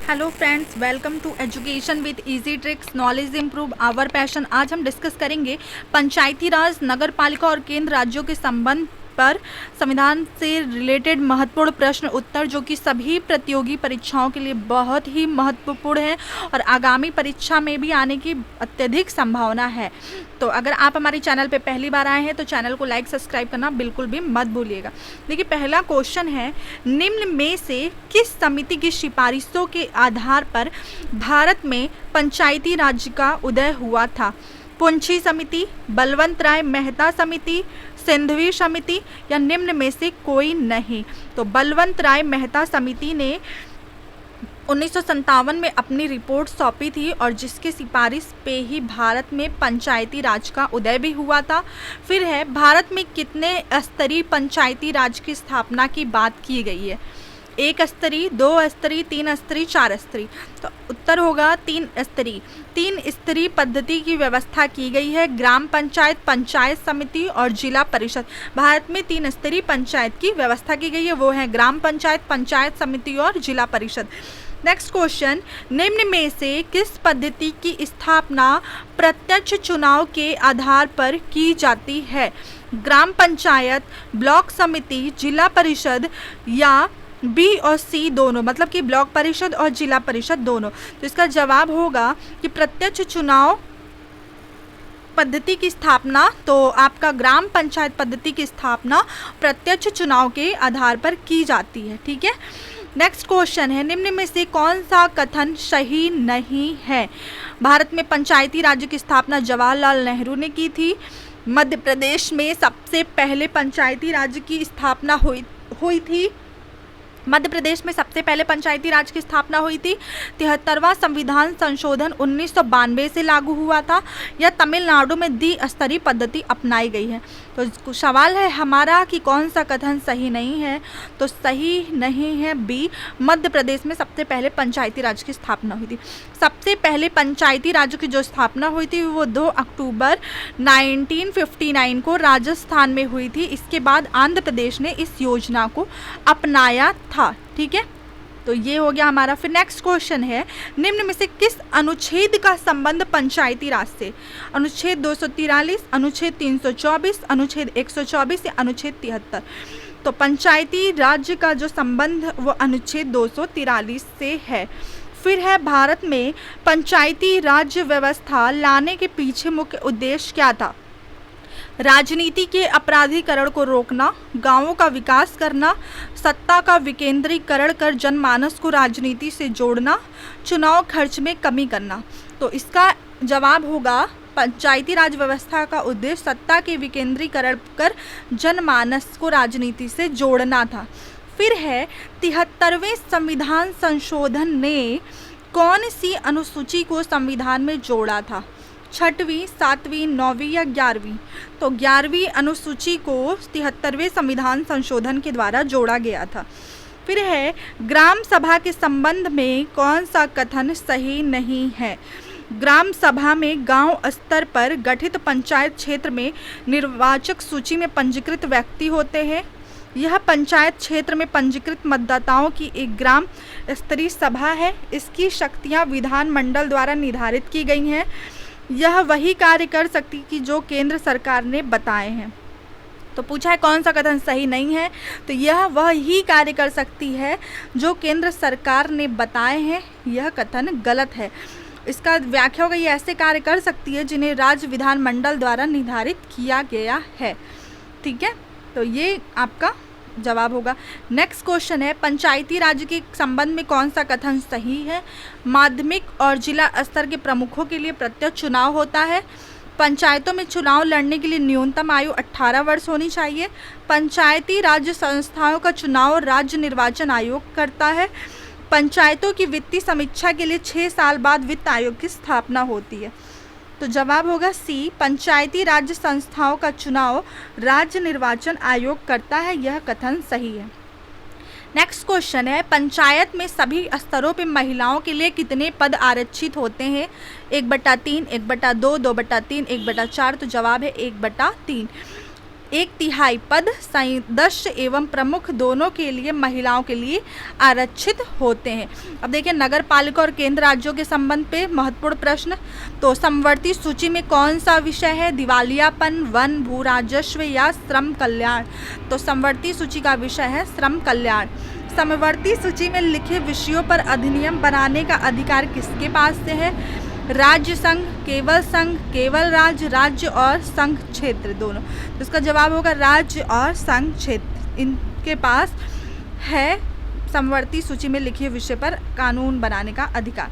Hello friends, welcome to education with easy tricks, knowledge improve our passion. आज हम discuss करेंगे पंचायती राज, नगर पालिका और केंद्र राज्यों के संबंध पर संविधान से रिलेटेड महत्वपूर्ण प्रश्न उत्तर, जो कि सभी प्रतियोगी परीक्षाओं के लिए बहुत ही महत्वपूर्ण है और आगामी परीक्षा में भी आने की अत्यधिक संभावना है। तो अगर आप हमारे चैनल पे पहली बार आए हैं तो चैनल को लाइक सब्सक्राइब करना बिल्कुल भी मत भूलिएगा। देखिए, पहला क्वेश्चन है, निम्न में से किस समिति की सिफारिशों के आधार पर भारत में पंचायती राज का उदय हुआ था? पुंछी समिति, बलवंत राय मेहता समिति, सिंधवी समिति या निम्न में से कोई नहीं? तो बलवंत राय मेहता समिति ने 1957 में अपनी रिपोर्ट सौंपी थी और जिसके सिफारिश पे ही भारत में पंचायती राज का उदय भी हुआ था। फिर है, भारत में कितने स्तरीय पंचायती राज की स्थापना की बात की गई है? 1 स्तरीय, 2 स्तरीय, 3 स्तरीय, 4 स्तरीय? तो उत्तर होगा 3 स्तरीय। 3 स्तरीय पद्धति की व्यवस्था की गई है, ग्राम पंचायत, पंचायत समिति और जिला परिषद। भारत में 3 स्तरीय पंचायत की व्यवस्था की गई है, वो है ग्राम पंचायत, पंचायत समिति और जिला परिषद। नेक्स्ट क्वेश्चन, निम्न में से किस पद्धति की स्थापना प्रत्यक्ष चुनाव के आधार पर की जाती है? ग्राम पंचायत, ब्लॉक समिति, जिला परिषद या बी और सी दोनों, मतलब कि ब्लॉक परिषद और जिला परिषद दोनों? तो इसका जवाब होगा कि प्रत्यक्ष चुनाव पद्धति की स्थापना, तो आपका ग्राम पंचायत पद्धति की स्थापना प्रत्यक्ष चुनाव के आधार पर की जाती है। ठीक है। नेक्स्ट क्वेश्चन है, निम्न में से कौन सा कथन सही नहीं है? भारत में पंचायती राज्य की स्थापना जवाहरलाल नेहरू ने की थी। मध्य प्रदेश में सबसे पहले पंचायती राज्य की स्थापना हुई थी। मध्य प्रदेश में सबसे पहले पंचायती राज की स्थापना हुई थी। 73वां संविधान संशोधन 1992 से लागू हुआ था। या तमिलनाडु में द्विस्तरीय पद्धति अपनाई गई है। तो सवाल है हमारा कि कौन सा कथन सही नहीं है? तो सही नहीं है बी, मध्य प्रदेश में सबसे पहले पंचायती राज की स्थापना हुई थी। सबसे पहले पंचायती राज की जो स्थापना हुई थी वो 2 अक्टूबर 1959 को राजस्थान में हुई थी। इसके बाद आंध्र प्रदेश ने इस योजना को अपनाया था। ठीक है, तो ये हो गया हमारा। फिर नेक्स्ट क्वेश्चन है, निम्न में से किस अनुच्छेद का संबंध पंचायती राज से? अनुच्छेद 243, अनुच्छेद 324, अनुच्छेद 124 या अनुच्छेद 73? तो पंचायती राज्य का जो संबंध वो अनुच्छेद 243 से है। फिर है, भारत में पंचायती राज्य व्यवस्था लाने के पीछे मुख्य उद्देश्य क्या था? राजनीति के अपराधीकरण को रोकना, गांवों का विकास करना, सत्ता का विकेंद्रीकरण कर जनमानस को राजनीति से जोड़ना, चुनाव खर्च में कमी करना? तो इसका जवाब होगा पंचायती राज व्यवस्था का उद्देश्य सत्ता के विकेंद्रीकरण कर जनमानस को राजनीति से जोड़ना था। फिर है, 73वें संविधान संशोधन ने कौन सी अनुसूची को संविधान में जोड़ा था? 6वीं, 7वीं, 9वीं या 11वीं? तो 11वीं अनुसूची को 73वें संविधान संशोधन के द्वारा जोड़ा गया था। फिर है, ग्राम सभा के संबंध में कौन सा कथन सही नहीं है? ग्राम सभा में गांव स्तर पर गठित पंचायत क्षेत्र में निर्वाचक सूची में पंजीकृत व्यक्ति होते हैं। यह पंचायत क्षेत्र में पंजीकृत मतदाताओं की एक ग्राम स्तरीय सभा है। इसकी शक्तियां विधानमंडल द्वारा निर्धारित की गई हैं। यह वही कार्य कर सकती कि जो केंद्र सरकार ने बताए हैं। तो पूछा है कौन सा कथन सही नहीं है? तो यह वह ही कार्य कर सकती है जो केंद्र सरकार ने बताए हैं। यह कथन गलत है। इसका व्याख्या होगा, ये ऐसे कार्य कर सकती है जिन्हें राज्य विधानमंडल द्वारा निर्धारित किया गया है। ठीक है, तो ये आपका जवाब होगा। नेक्स्ट क्वेश्चन है, पंचायती राज के संबंध में कौन सा कथन सही है? माध्यमिक और जिला स्तर के प्रमुखों के लिए प्रत्यक्ष चुनाव होता है। पंचायतों में चुनाव लड़ने के लिए न्यूनतम आयु 18 वर्ष होनी चाहिए। पंचायती राज संस्थाओं का चुनाव राज्य निर्वाचन आयोग करता है। पंचायतों की वित्तीय समीक्षा के लिए 6 साल बाद वित्त आयोग की स्थापना होती है। तो जवाब होगा सी, पंचायती राज्य संस्थाओं का चुनाव राज्य निर्वाचन आयोग करता है। यह कथन सही है। नेक्स्ट क्वेश्चन है, पंचायत में सभी स्तरों पर महिलाओं के लिए कितने पद आरक्षित होते हैं? 1/3, 1/2, 2/3, 1/4? तो जवाब है 1/3। 1/3 पद सदस्य एवं प्रमुख दोनों के लिए महिलाओं के लिए आरक्षित होते हैं। अब देखिए नगर पालिका और केंद्र राज्यों के संबंध पे महत्वपूर्ण प्रश्न। तो समवर्ती सूची में कौन सा विषय है? दिवालियापन, वन, भू राजस्व या श्रम कल्याण। तो समवर्ती सूची का विषय है श्रम कल्याण। समवर्ती सूची में लिखे विषयों पर अधिनियम बनाने का अधिकार किसके पास से है? राज्य संघ, केवल राज्य, राज्य और संघ क्षेत्र दोनों। तो इसका जवाब होगा राज्य और संघ क्षेत्र, इनके पास है समवर्ती सूची में लिखे विषय पर कानून बनाने का अधिकार।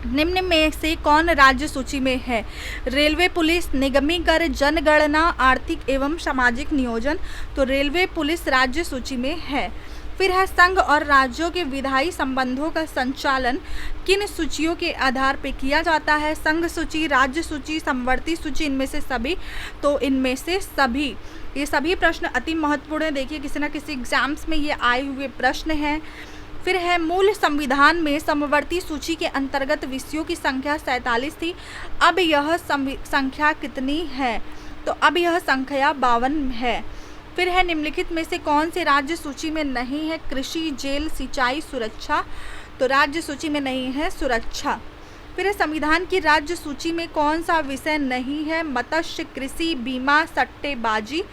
निम्न में से कौन राज्य सूची में है? रेलवे पुलिस, निगमी कर, जनगणना, आर्थिक एवं सामाजिक नियोजन। तो रेलवे पुलिस राज्य सूची में है। फिर है संघ और राज्यों के विधायी संबंधों का संचालन किन सूचियों के आधार पर किया जाता है? संघ सूची, राज्य सूची, समवर्ती सूची, इनमें से सभी। तो इनमें से सभी। ये सभी प्रश्न अति महत्वपूर्ण है। देखिए किसी न किसी एग्जाम्स में ये आए हुए प्रश्न हैं। फिर है मूल संविधान में समवर्ती सूची के अंतर्गत विषयों की संख्या 47 थी। अब यह संख्या कितनी है? तो अब यह संख्या 52 है। फिर है निम्नलिखित में से कौन से राज्य सूची में नहीं है? कृषि, जेल, सिंचाई, सुरक्षा। तो राज्य सूची में नहीं है सुरक्षा। फिर है संविधान की राज्य सूची में कौन सा विषय नहीं है? मत्स्य, कृषि, बीमा, सट्टेबाजी।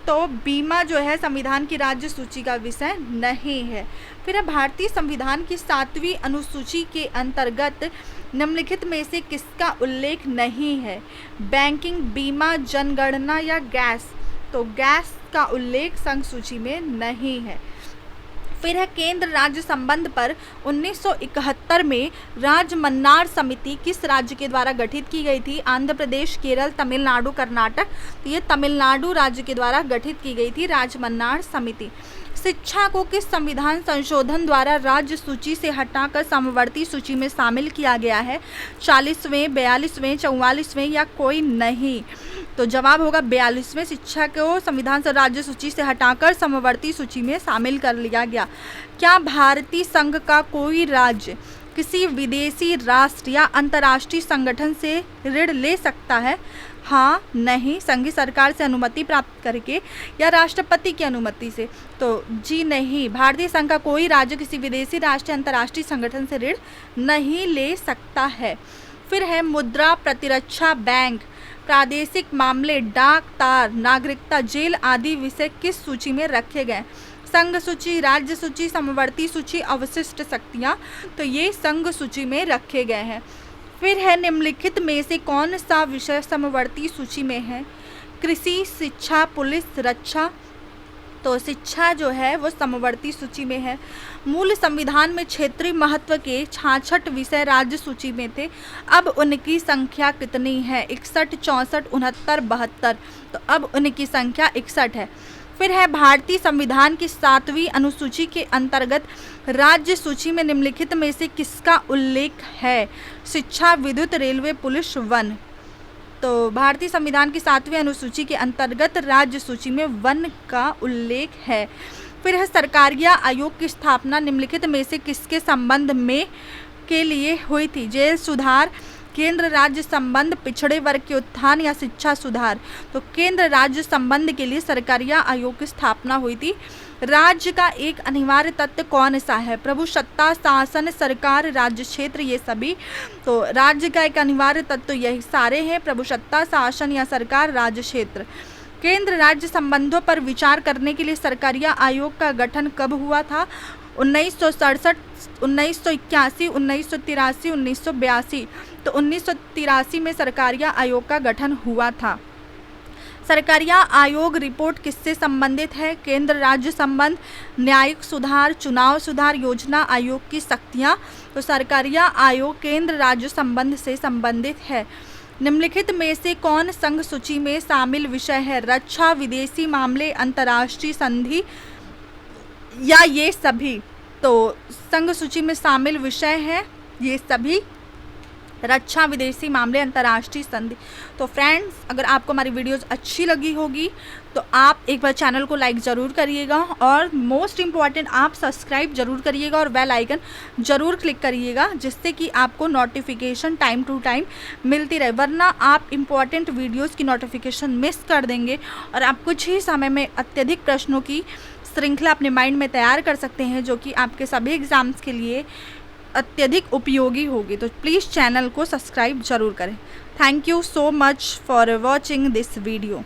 तो बीमा जो है संविधान की राज्य सूची का विषय नहीं है। फिर है भारतीय संविधान की 7वीं अनुसूची के अंतर्गत निम्नलिखित में से किसका उल्लेख नहीं है? बैंकिंग, बीमा, जनगणना या गैस। तो गैस का उल्लेख संघ सूची में नहीं है। फिर है केंद्र राज्य संबंध पर 1971 में राजमन्नार समिति किस राज्य के द्वारा गठित की गई थी? आंध्र प्रदेश, केरल, तमिलनाडु, कर्नाटक। तो ये तमिलनाडु राज्य के द्वारा गठित की गई थी राजमन्नार समिति। शिक्षा को किस संविधान संशोधन द्वारा राज्य सूची से हटाकर समवर्ती सूची में शामिल किया गया है? 40वें, 42वें, 44वें या कोई नहीं। तो जवाब होगा 42वें। शिक्षा को संविधान से राज्य सूची से हटाकर समवर्ती सूची में शामिल कर लिया गया। क्या भारतीय संघ का कोई राज्य किसी विदेशी राष्ट्र या अंतर्राष्ट्रीय संगठन से ऋण ले सकता है? हाँ, नहीं। संघीय सरकार से अनुमति प्राप्त करके या राष्ट्रपति की अनुमति से। तो जी नहीं, भारतीय संघ का कोई राज्य किसी विदेशी राष्ट्र या अंतर्राष्ट्रीय संगठन से ऋण नहीं ले सकता है। फिर है मुद्रा, प्रतिरक्षा, बैंक, प्रादेशिक मामले, डाक, तार, नागरिकता, जेल आदि विषय किस सूची में रखे गए? संघ सूची, राज्य सूची, समवर्ती सूची, अवशिष्ट शक्तियाँ। तो ये संघ सूची में रखे गए हैं। फिर है निम्नलिखित में से कौन सा विषय समवर्ती सूची में है? कृषि, शिक्षा, पुलिस, रक्षा। तो शिक्षा जो है वो समवर्ती सूची में है। मूल संविधान में क्षेत्रीय महत्व के 66 विषय राज्य सूची में थे। अब उनकी संख्या कितनी है? 61, 64, 69, 72। तो अब उनकी संख्या 61 है। फिर है भारतीय संविधान की 7वीं अनुसूची के अंतर्गत राज्य सूची में निम्नलिखित में से किसका उल्लेख है? शिक्षा, विद्युत, रेलवे, पुलिस, वन। तो भारतीय संविधान की 7वीं अनुसूची के अंतर्गत राज्य सूची में वन का उल्लेख है। फिर है सरकारिया आयोग की स्थापना निम्नलिखित में से किसके संबंध में के लिए हुई थी? जेल सुधार, केंद्र राज्य संबंध, पिछड़े वर्ग के उत्थान या शिक्षा सुधार। तो केंद्र राज्य संबंध के लिए सरकारिया आयोग की स्थापना हुई थी। राज्य का एक अनिवार्य तत्व कौन सा है? प्रभुसत्ता, शासन, सरकार, राज्य क्षेत्र, ये सभी। तो राज्य का एक अनिवार्य तत्व यही सारे हैं, प्रभुसत्ता, शासन या सरकार, राज्य क्षेत्र। केंद्र राज्य संबंधों पर विचार करने के लिए सरकारिया आयोग का गठन कब हुआ था? 1967, 1981, 1983, 1982। तो 1983 में सरकारिया आयोग का गठन हुआ था। सरकारिया आयोग रिपोर्ट किससे संबंधित है? केंद्र राज्य संबंध, न्यायिक सुधार, चुनाव सुधार, योजना आयोग की शक्तियाँ। तो सरकारिया आयोग केंद्र राज्य संबंध से संबंधित है। निम्नलिखित में से कौन संघ सूची में शामिल विषय है? रक्षा, विदेशी मामले, अंतर्राष्ट्रीय संधि या ये सभी। तो संघ सूची में शामिल विषय है ये सभी। रक्षा, विदेशी मामले, अंतर्राष्ट्रीय संधि। तो फ्रेंड्स, अगर आपको हमारी वीडियोस अच्छी लगी होगी तो आप एक बार चैनल को लाइक ज़रूर करिएगा और मोस्ट इम्पॉर्टेंट आप सब्सक्राइब ज़रूर करिएगा और बेल आइकन ज़रूर क्लिक करिएगा, जिससे कि आपको नोटिफिकेशन टाइम टू टाइम मिलती रहे, वरना आप इम्पॉर्टेंट वीडियोस की नोटिफिकेशन मिस कर देंगे और आप कुछ ही समय में अत्यधिक प्रश्नों की श्रृंखला अपने माइंड में तैयार कर सकते हैं, जो कि आपके सभी एग्ज़ाम्स के लिए अत्यधिक उपयोगी होगी। तो प्लीज़ चैनल को सब्सक्राइब ज़रूर करें। Thank you so much for watching this video.